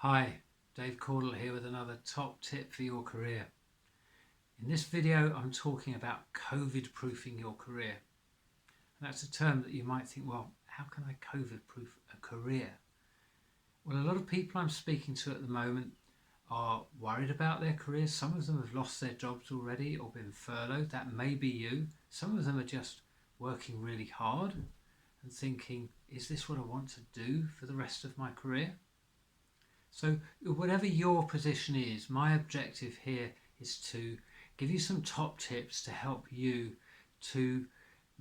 Hi, Dave Caudle here with another top tip for your career. In this video I'm talking about COVID proofing your career. And that's a term that you might think, well, how can I COVID proof a career? Well, a lot of people I'm speaking to at the moment are worried about their careers. Some of them have lost their jobs already or been furloughed. That may be you. Some of them are just working really hard and thinking, is this what I want to do for the rest of my career? So whatever your position is, my objective here is to give you some top tips to help you to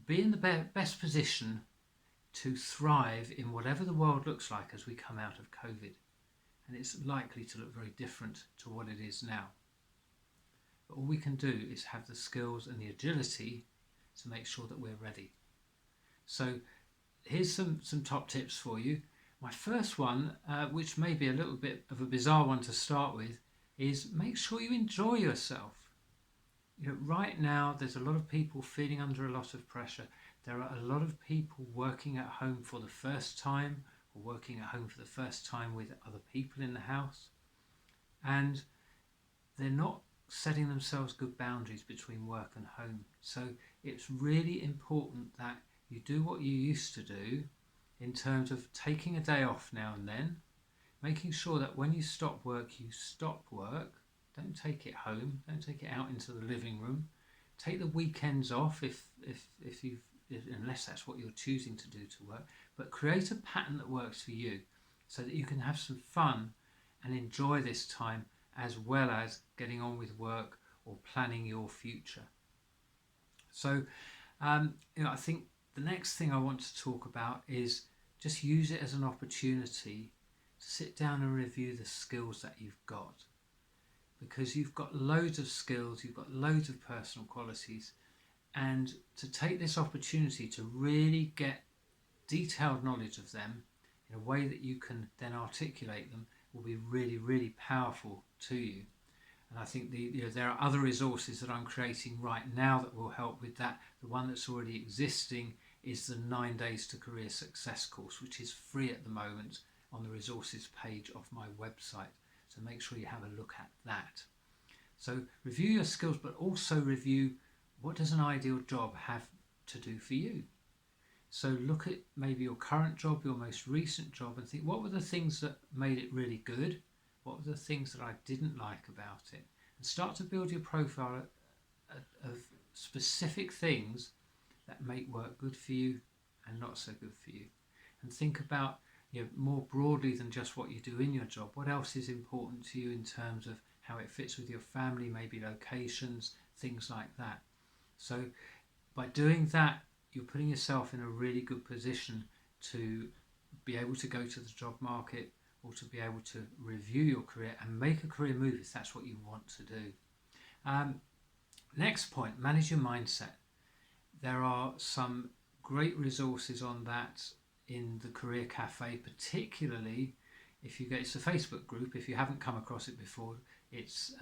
be in the best position to thrive in whatever the world looks like as we come out of COVID. And it's likely to look very different to what it is now. But all we can do is have the skills and the agility to make sure that we're ready. So here's some top tips for you. My first one, which may be a little bit of a bizarre one to start with, is make sure you enjoy yourself. Right now there's a lot of people feeling under a lot of pressure. There are a lot of people working at home for the first time or working at home for the first time with other people in the house, and they're not setting themselves good boundaries between work and home. So it's really important that you do what you used to do in terms of taking a day off now and then, making sure that when you stop work, you stop work. Don't take it home, don't take it out into the living room. Take the weekends off unless that's what you're choosing to do to work, but create a pattern that works for you so that you can have some fun and enjoy this time as well as getting on with work or planning your future. So I think the next thing I want to talk about is just use it as an opportunity to sit down and review the skills that you've got, because you've got loads of skills, you've got loads of personal qualities, and to take this opportunity to really get detailed knowledge of them in a way that you can then articulate them will be really, really powerful to you. And I think there are other resources that I'm creating right now that will help with that. The one that's already existing is the 9 Days to Career Success course, which is free at the moment on the resources page of my website. So make sure you have a look at that. So review your skills, but also review what does an ideal job have to do for you. So look at maybe your current job, your most recent job, and think, what were the things that made it really good? What were the things that I didn't like about it? And start to build your profile of specific things that make work good for you and not so good for you. And think about more broadly than just what you do in your job. What else is important to you in terms of how it fits with your family, maybe locations, things like that. So by doing that, you're putting yourself in a really good position to be able to go to the job market or to be able to review your career and make a career move if that's what you want to do. Next point, manage your mindset. There are some great resources on that in the Career Cafe, particularly if you go, it's a Facebook group. If you haven't come across it before, it's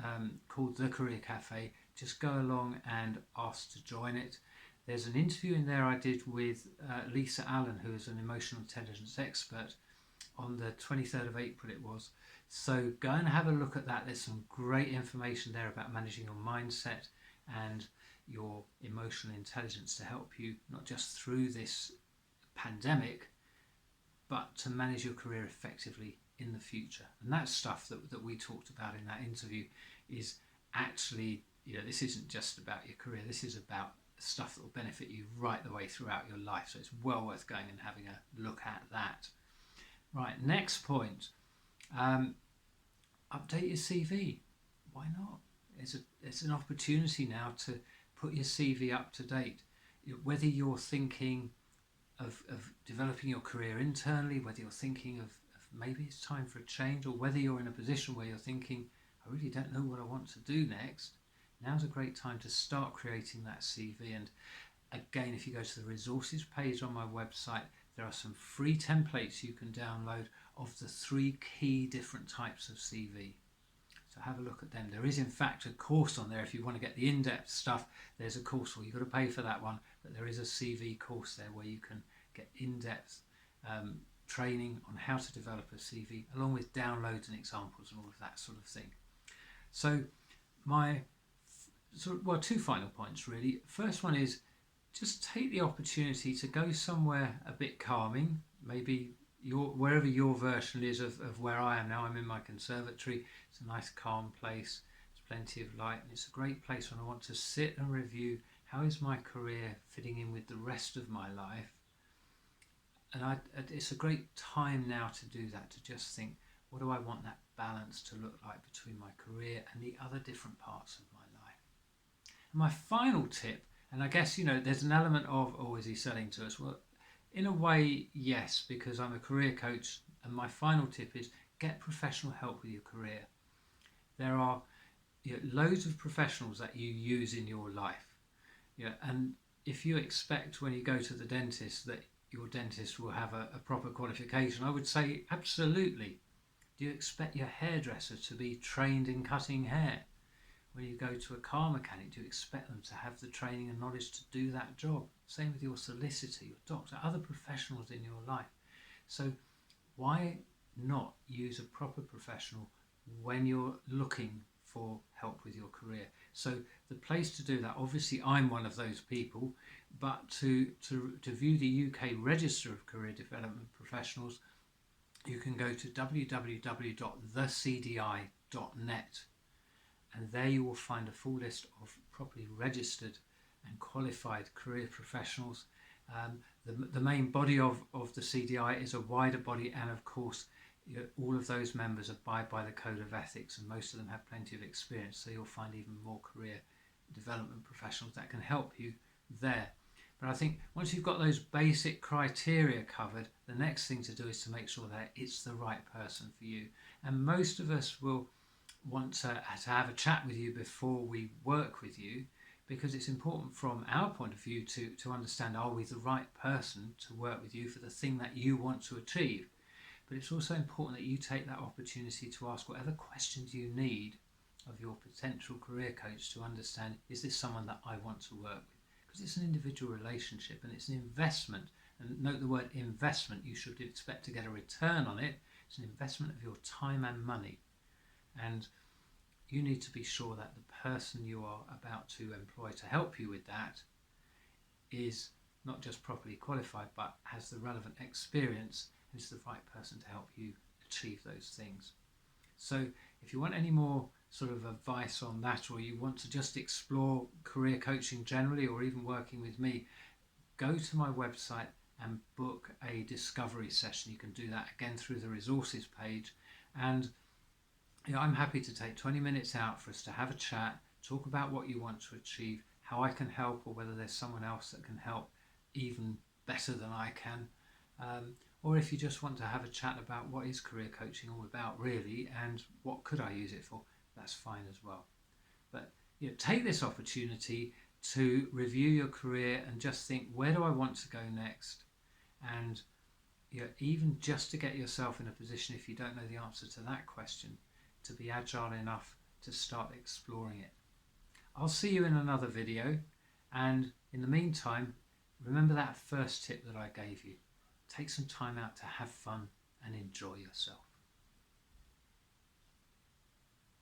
called the Career Cafe. Just go along and ask to join it. There's an interview in there I did with Lisa Allen, who is an emotional intelligence expert, on the 23rd of April it was. So go and have a look at that. There's some great information there about managing your mindset and your emotional intelligence to help you not just through this pandemic, but to manage your career effectively in the future. And that stuff that we talked about in that interview is actually, this isn't just about your career, this is about stuff that will benefit you right the way throughout your life. So it's well worth going and having a look at that. Right, next point, update your CV. Why not? It's an opportunity now to put your CV up to date. Whether you're thinking of developing your career internally, whether you're thinking of maybe it's time for a change, or whether you're in a position where you're thinking, I really don't know what I want to do next, now's a great time to start creating that CV. And again, if you go to the resources page on my website, there are some free templates you can download of the 3 key different types of CV. So have a look at them. There is in fact a course on there. If you want to get the in-depth stuff, there's a course where you've got to pay for that one, but there is a CV course there where you can get in-depth training on how to develop a CV, along with downloads and examples and all of that sort of thing. So my two final points really. First one is just take the opportunity to go somewhere a bit calming, maybe wherever your version is of where I am now. I'm in my conservatory. It's a nice calm place. There's plenty of light, and it's a great place when I want to sit and review how is my career fitting in with the rest of my life. And it's a great time now to do that, to just think, what do I want that balance to look like between my career and the other different parts of my life? And my final tip, and I guess, there's an element of, oh, is he selling to us? Well, in a way, yes, because I'm a career coach, and my final tip is get professional help with your career. There are loads of professionals that you use in your life. And if you expect when you go to the dentist that your dentist will have a proper qualification, I would say absolutely. Do you expect your hairdresser to be trained in cutting hair? When you go to a car mechanic, do you expect them to have the training and knowledge to do that job? Same with your solicitor, your doctor, other professionals in your life. So why not use a proper professional when you're looking for help with your career? So the place to do that, obviously I'm one of those people, but to view the UK Register of Career Development Professionals, you can go to www.thecdi.net, and there you will find a full list of properly registered and qualified career professionals. The main body of the CDI is a wider body, and of course all of those members abide by the code of ethics, and most of them have plenty of experience, so you'll find even more career development professionals that can help you there. But I think once you've got those basic criteria covered, the next thing to do is to make sure that it's the right person for you. And most of us will want to have a chat with you before we work with you, because it's important from our point of view to understand, are we the right person to work with you for the thing that you want to achieve? But it's also important that you take that opportunity to ask whatever questions you need of your potential career coach to understand, is this someone that I want to work with? Because it's an individual relationship and it's an investment. And note the word investment, you should expect to get a return on it. It's an investment of your time and money. And you need to be sure that the person you are about to employ to help you with that is not just properly qualified, but has the relevant experience and is the right person to help you achieve those things. So if you want any more sort of advice on that, or you want to just explore career coaching generally, or even working with me, go to my website and book a discovery session. You can do that again through the resources page, and I'm happy to take 20 minutes out for us to have a chat, talk about what you want to achieve, how I can help, or whether there's someone else that can help even better than I can. Or if you just want to have a chat about what is career coaching all about really, and what could I use it for, that's fine as well. But take this opportunity to review your career and just think, where do I want to go next? And even just to get yourself in a position, if you don't know the answer to that question, to be agile enough to start exploring it. I'll see you in another video, and in the meantime, remember that first tip that I gave you. Take some time out to have fun and enjoy yourself.